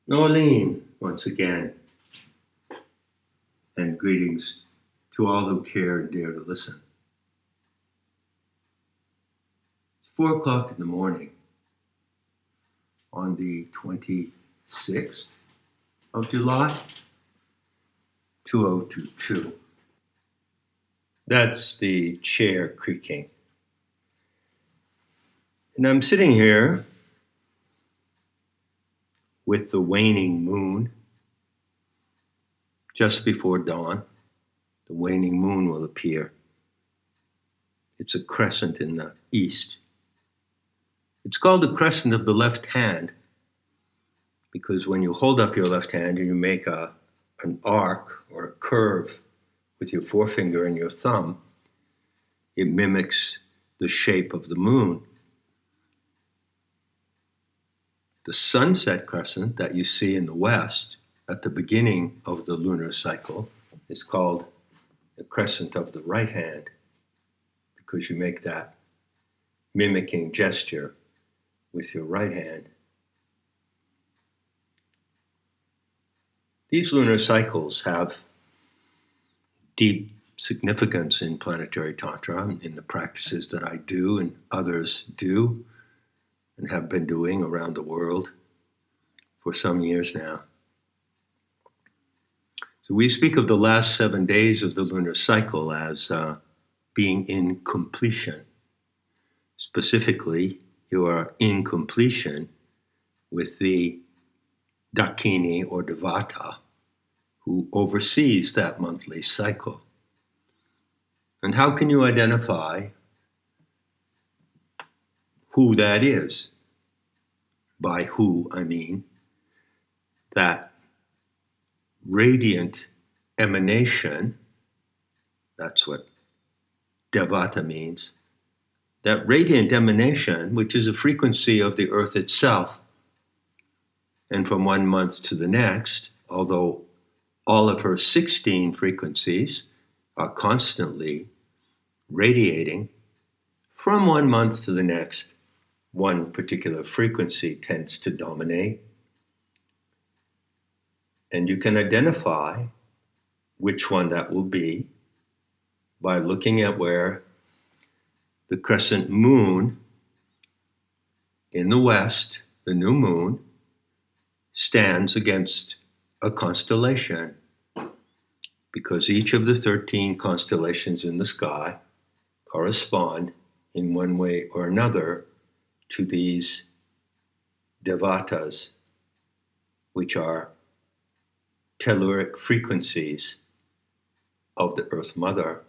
Norleen, once again, and greetings to all who care and dare to listen. It's 4 o'clock in the morning on the 26th of July, 2022. That's the chair creaking. And I'm sitting here with the waning moon just before dawn. The waning moon will appear. It's a crescent in the east. It's called the crescent of the left hand because when you hold up your left hand and you make an arc or a curve with your forefinger and your thumb, it mimics the shape of the moon. The sunset crescent that you see in the west at the beginning of the lunar cycle is called the crescent of the right hand because you make that mimicking gesture with your right hand. These lunar cycles have deep significance in planetary tantra, in the practices that I do and others do and have been doing around the world for some years now. So we speak of the last 7 days of the lunar cycle as being in completion. Specifically, you are in completion with the Dakini or Devata who oversees that monthly cycle. And how can you identify who that is? By who, I mean that radiant emanation, that's what Devata means, that radiant emanation, which is a frequency of the earth itself, and from 1 month to the next, although all of her 16 frequencies are constantly radiating, from 1 month to the next, one particular frequency tends to dominate. And you can identify which one that will be by looking at where the crescent moon in the west, the new moon, stands against a constellation, because each of the 13 constellations in the sky correspond in one way or another to these devatas, which are telluric frequencies of the Earth Mother.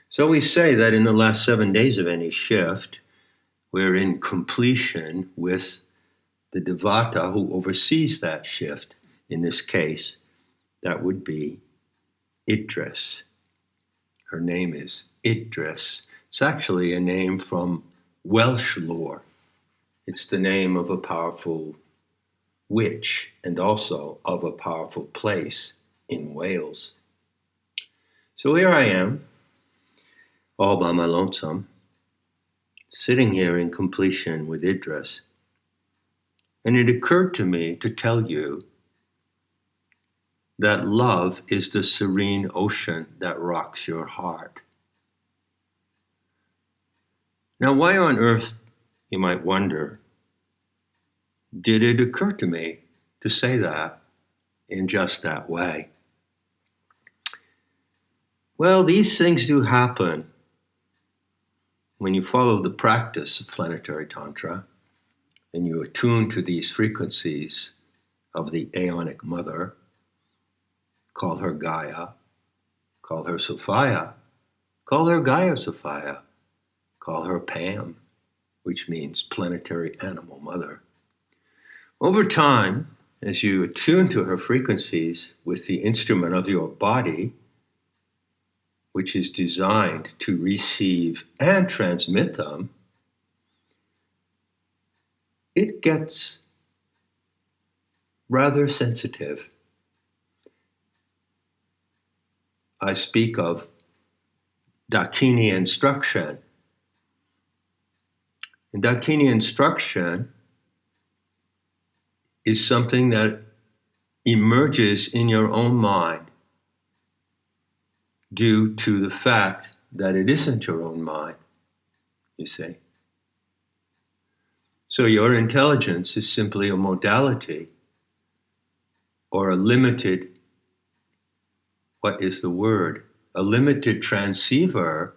So we say that in the last 7 days of any shift, we're in completion with the Devata who oversees that shift. In this case, that would be Idris. Her name is Idris. It's actually a name from Welsh lore. It's the name of a powerful witch and also of a powerful place in Wales. So here I am, all by my lonesome, sitting here in completion with Idris. And it occurred to me to tell you that love is the serene ocean that rocks your heart. Now, why on earth, you might wonder, did it occur to me to say that in just that way? Well, these things do happen when you follow the practice of planetary tantra and you attune to these frequencies of the Aeonic Mother. Call her Gaia, call her Sophia, call her Gaia Sophia, call her Pam, which means planetary animal mother. Over time, as you attune to her frequencies with the instrument of your body, which is designed to receive and transmit them, it gets rather sensitive. I speak of Dakini instruction. And Dakini instruction is something that emerges in your own mind due to the fact that it isn't your own mind, you see. So your intelligence is simply a modality or a limited, what is the word? A limited transceiver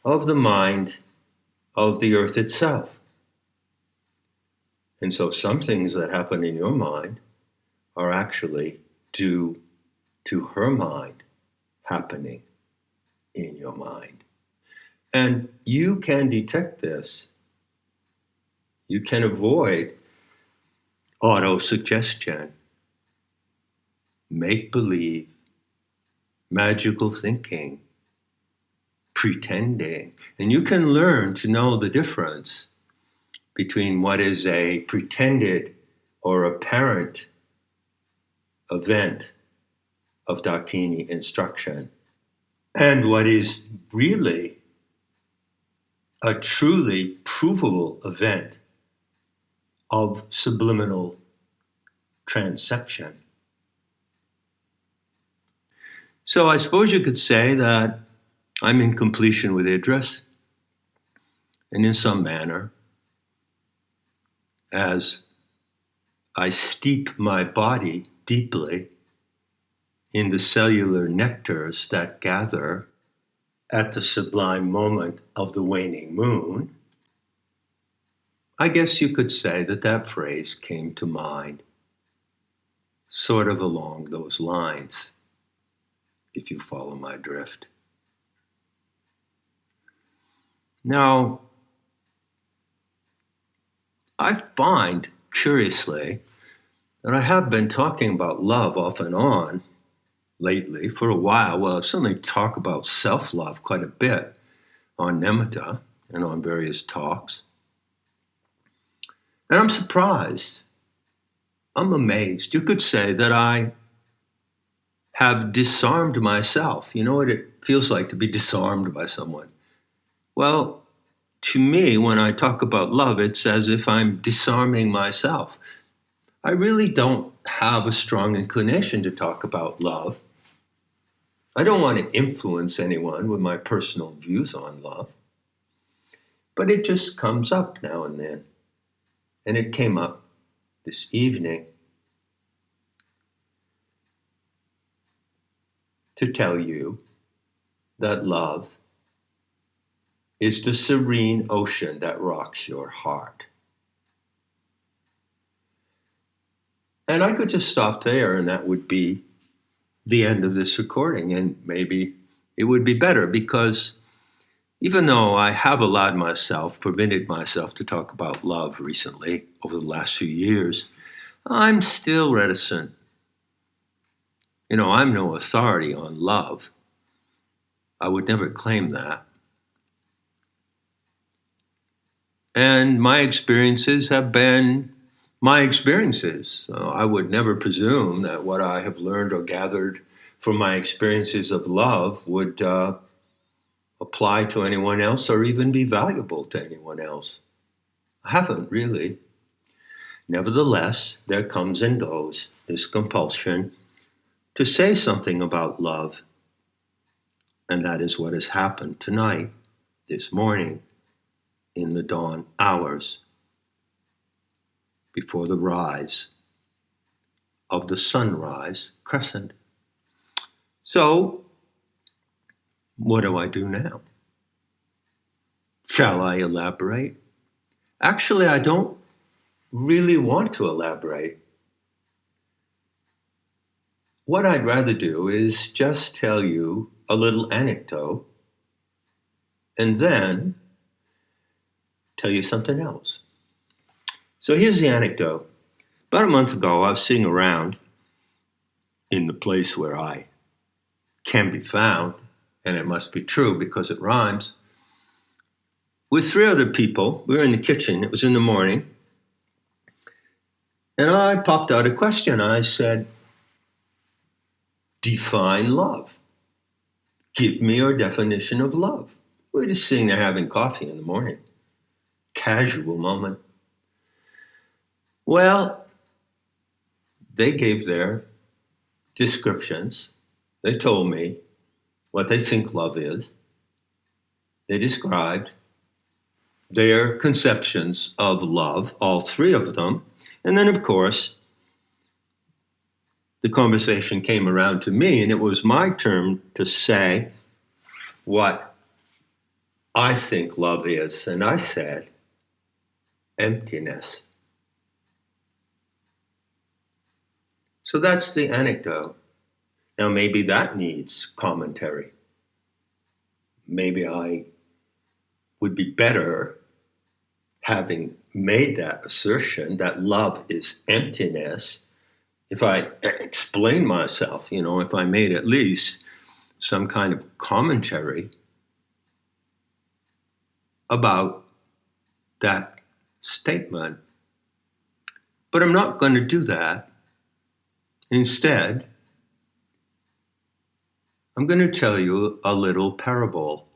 of the mind of the earth itself. And so some things that happen in your mind are actually due to her mind happening in your mind. And you can detect this. You can avoid auto-suggestion, make-believe, magical thinking, pretending. And you can learn to know the difference between what is a pretended or apparent event of Dakini instruction and what is really a truly provable event of subliminal transception. So I suppose you could say that I'm in completion with Idris, and in some manner, as I steep my body deeply in the cellular nectars that gather at the sublime moment of the waning moon, I guess you could say that that phrase came to mind sort of along those lines, if you follow my drift. Now, I find, curiously, that I have been talking about love off and on lately for a while. Well, I've certainly talked about self-love quite a bit on Nemitta and on various talks. And I'm surprised. I'm amazed. You could say that I have disarmed myself. You know what it feels like to be disarmed by someone? Well, to me, when I talk about love, it's as if I'm disarming myself. I really don't have a strong inclination to talk about love. I don't want to influence anyone with my personal views on love. But it just comes up now and then. And it came up this evening to tell you that love is the serene ocean that rocks your heart. And I could just stop there and that would be the end of this recording. And maybe it would be better because even though I have allowed myself, permitted myself to talk about love recently over the last few years, I'm still reticent. You know, I'm no authority on love. I would never claim that. And my experiences have been my experiences. So I would never presume that what I have learned or gathered from my experiences of love would apply to anyone else or even be valuable to anyone else. I haven't really. Nevertheless, there comes and goes this compulsion to say something about love. And that is what has happened tonight, this morning, in the dawn hours, before the rise of the sunrise crescent. So, what do I do now? Shall I elaborate? Actually, I don't really want to elaborate. What I'd rather do is just tell you a little anecdote and then tell you something else. So here's the anecdote. About a month ago, I was sitting around in the place where I can be found, and it must be true because it rhymes, with 3 other people. We were in the kitchen. It was in the morning. And I popped out a question. I said, define love. Give me your definition of love. We were just sitting there having coffee in the morning. Casual moment. Well, they gave their descriptions. They told me what they think love is. They described their conceptions of love, all three of them. And then, of course, the conversation came around to me, and it was my turn to say what I think love is. And I said, emptiness. So that's the anecdote. Now, maybe that needs commentary. Maybe I would be better having made that assertion that love is emptiness if I explained myself, if I made at least some kind of commentary about that statement. But I'm not going to do that. Instead, I'm going to tell you a little parable.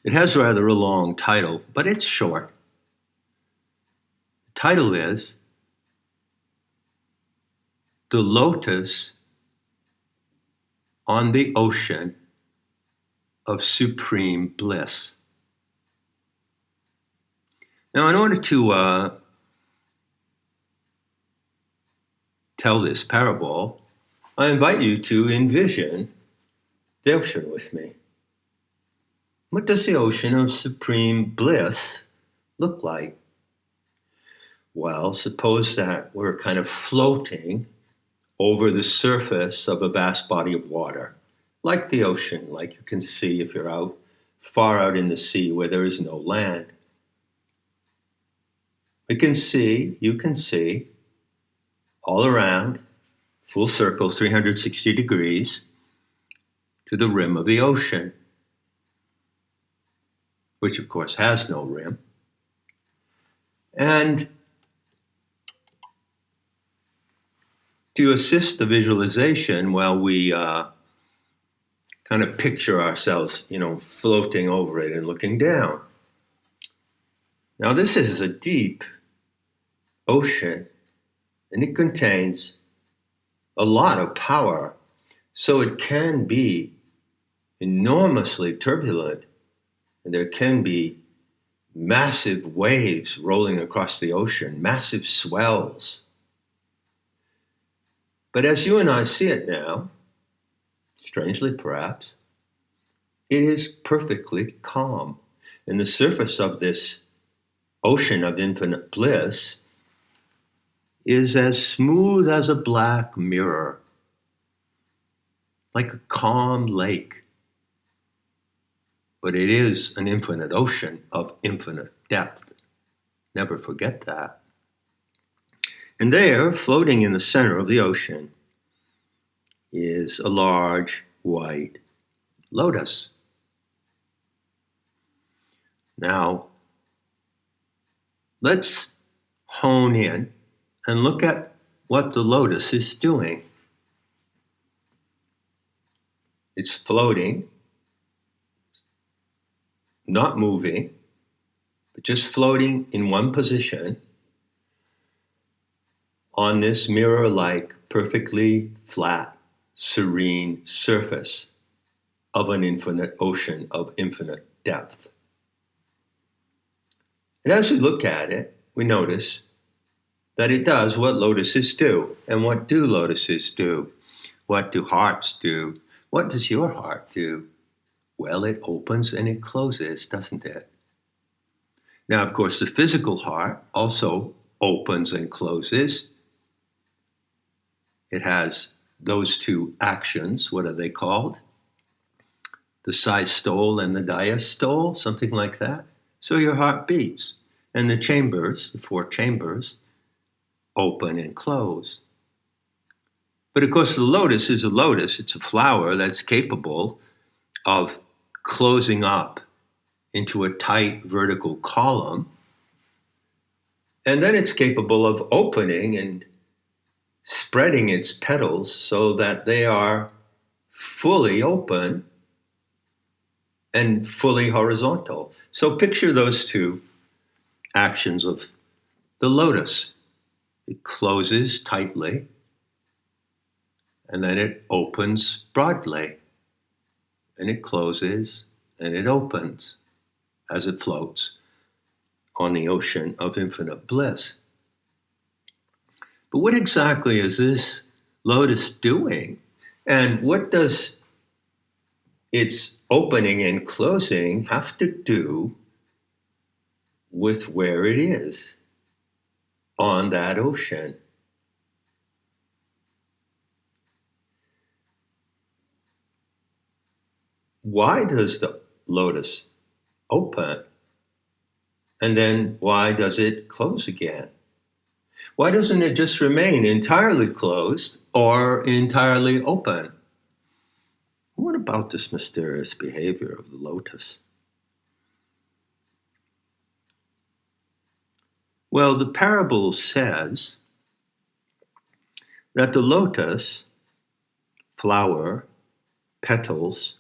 It has rather a long title, but it's short. The title is The Lotus on the Ocean of Supreme Bliss. Now, in order to tell this parable, I invite you to envision the ocean with me. What does the ocean of supreme bliss look like? Well, suppose that we're kind of floating over the surface of a vast body of water, like the ocean, like you can see if you're far out in the sea where there is no land. You can see all around, full circle, 360 degrees, to the rim of the ocean, which of course has no rim. And to assist the visualization, while we kind of picture ourselves, floating over it and looking down. Now, this is a deep ocean, and it contains a lot of power, so it can be enormously turbulent, and there can be massive waves rolling across the ocean, massive swells. But as you and I see it now, strangely perhaps, it is perfectly calm. And the surface of this ocean of infinite bliss is as smooth as a black mirror, like a calm lake. But it is an infinite ocean of infinite depth. Never forget that. And there, floating in the center of the ocean, is a large white lotus. Now, let's hone in and look at what the lotus is doing. It's floating, not moving, but just floating in one position on this mirror-like, perfectly flat, serene surface of an infinite ocean of infinite depth. And as we look at it, we notice that it does what lotuses do. And what do lotuses do? What do hearts do? What does your heart do? Well, it opens and it closes, doesn't it? Now, of course, the physical heart also opens and closes. It has those two actions. What are they called? The systole and the diastole, something like that. So your heart beats. And the chambers, the four chambers, open and close. But of course, the lotus is a lotus. It's a flower that's capable of closing up into a tight vertical column. And then it's capable of opening and spreading its petals so that they are fully open and fully horizontal. So picture those two actions of the lotus. It closes tightly, and then it opens broadly. And it closes, and it opens as it floats on the ocean of infinite bliss. But what exactly is this lotus doing? And what does its opening and closing have to do with where it is on that ocean? Why does the lotus open? And then why does it close again? Why doesn't it just remain entirely closed or entirely open? What about this mysterious behavior of the lotus? Well, the parable says that the lotus, flower, petals,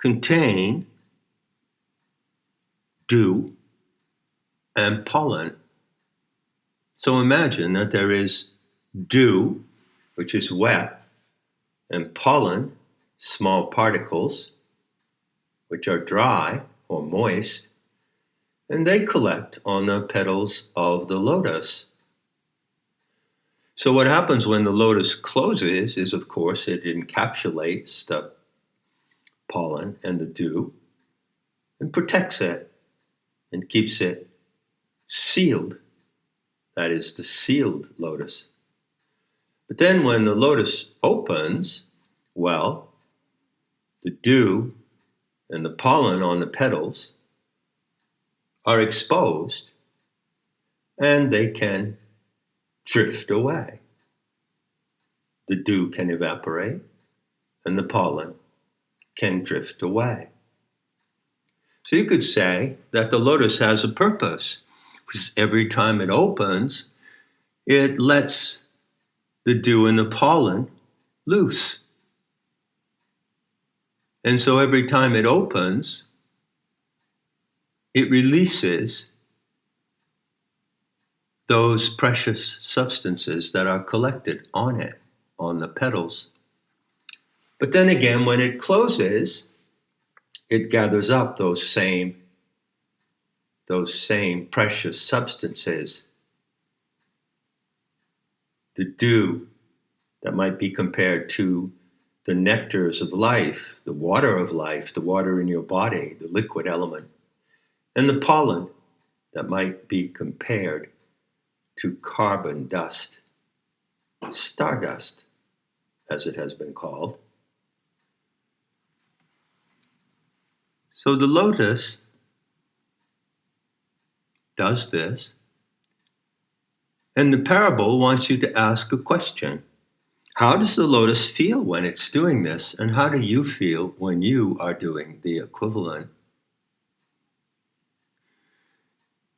contain dew and pollen. So imagine that there is dew, which is wet, and pollen, small particles, which are dry or moist, and they collect on the petals of the lotus. So what happens when the lotus closes is, of course, it encapsulates the pollen and the dew and protects it and keeps it sealed. That is the sealed lotus. But then when the lotus opens, well, the dew and the pollen on the petals are exposed and they can drift away. The dew can evaporate and the pollen can drift away. So you could say that the lotus has a purpose, because every time it opens, it lets the dew and the pollen loose. And so every time it opens, it releases those precious substances that are collected on it, on the petals. But then again, when it closes, it gathers up those same precious substances. The dew that might be compared to the nectars of life, the water in your body, the liquid element, and the pollen that might be compared to carbon dust, stardust, as it has been called. So the lotus does this, and the parable wants you to ask a question. How does the lotus feel when it's doing this, and how do you feel when you are doing the equivalent?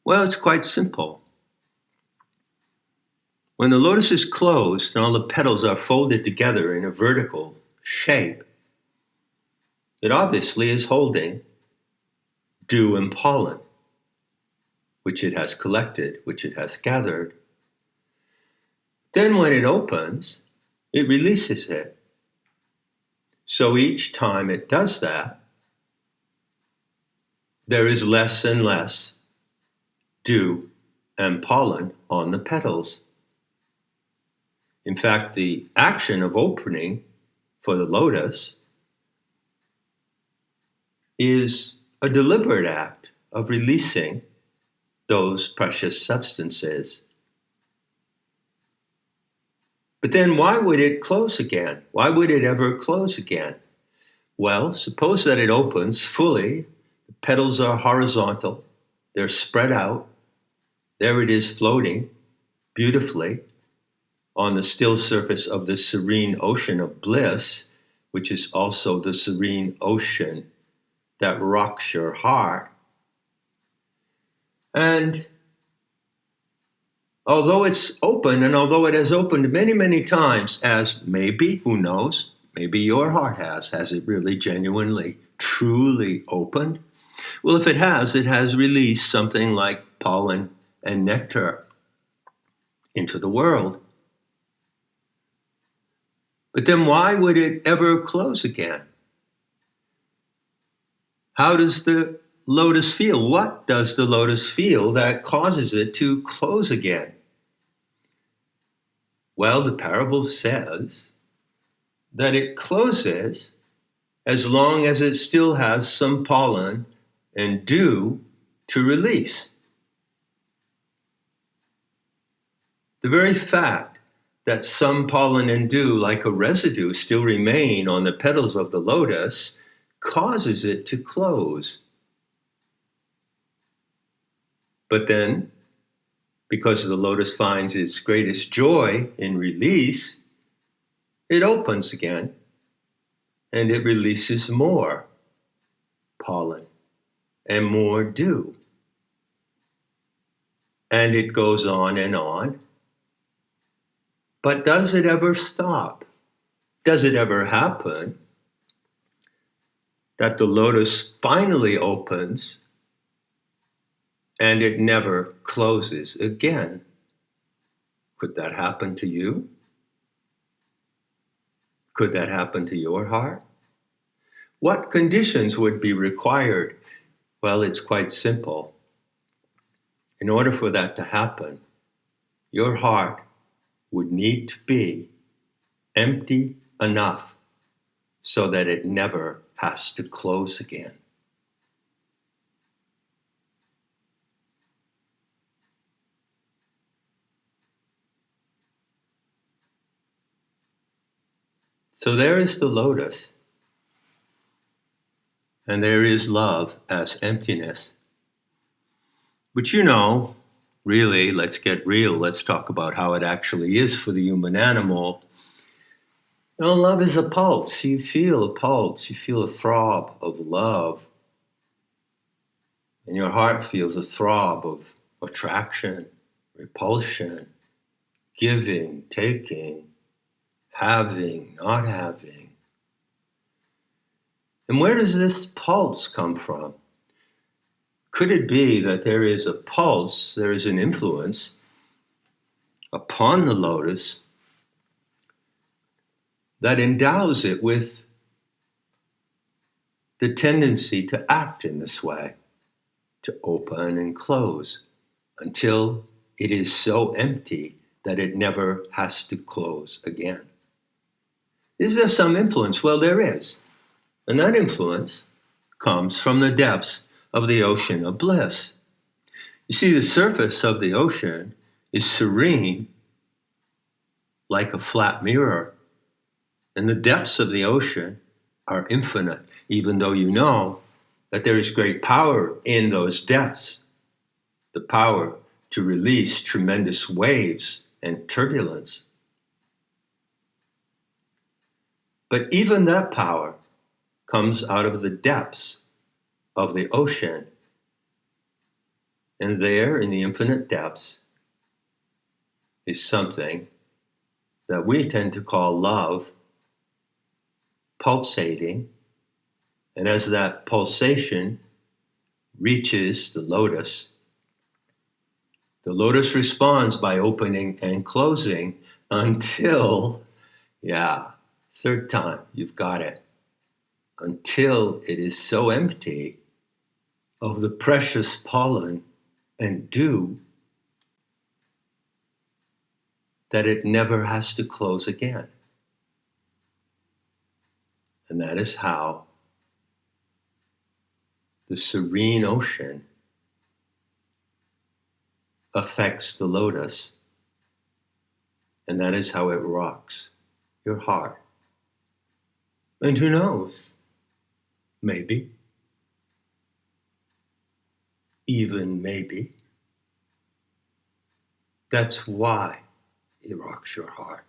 Well, it's quite simple. When the lotus is closed and all the petals are folded together in a vertical shape, it obviously is holding dew and pollen, which it has collected, which it has gathered. Then when it opens, it releases it. So each time it does that, there is less and less dew and pollen on the petals. In fact, the action of opening for the lotus is a deliberate act of releasing those precious substances. But then why would it close again? Why would it ever close again? Well, suppose that it opens fully, the petals are horizontal, they're spread out, there it is floating beautifully on the still surface of the serene ocean of bliss, which is also the serene ocean that rocks your heart. And although it's open, and although it has opened many, many times, as maybe, who knows, maybe your heart has it really genuinely, truly opened? Well, if it has released something like pollen and nectar. into the world. But then why would it ever close again? How does the lotus feel? What does the lotus feel that causes it to close again? Well, the parable says that it closes as long as it still has some pollen and dew to release. The very fact that some pollen and dew, like a residue, still remain on the petals of the lotus causes it to close. But then, because the lotus finds its greatest joy in release, it opens again and it releases more pollen and more dew. And it goes on and on. But does it ever stop? Does it ever happen that the lotus finally opens and it never closes again? Could that happen to you? Could that happen to your heart? What conditions would be required? Well, it's quite simple. In order for that to happen, your heart would need to be empty enough so that it never has to close again. So there is the lotus, and there is love as emptiness. But really, let's get real. Let's talk about how it actually is for the human animal. Love is a pulse. You feel a pulse. You feel a throb of love. And your heart feels a throb of attraction, repulsion, giving, taking, having, not having. And where does this pulse come from? Could it be that there is a pulse, there is an influence upon the lotus that endows it with the tendency to act in this way, to open and close until it is so empty that it never has to close again? Is there some influence? Well, there is. And that influence comes from the depths of the ocean of bliss. You see, the surface of the ocean is serene, like a flat mirror, and the depths of the ocean are infinite, even though you know that there is great power in those depths, the power to release tremendous waves and turbulence. But even that power comes out of the depths of the ocean. And there, in the infinite depths, is something that we tend to call love, pulsating. And as that pulsation reaches the lotus responds by opening and closing until, third time, you've got it, until it is so empty of the precious pollen and dew that it never has to close again. And that is how the serene ocean affects the lotus, and that is how it rocks your heart. And who knows, maybe, even maybe, that's why it rocks your heart.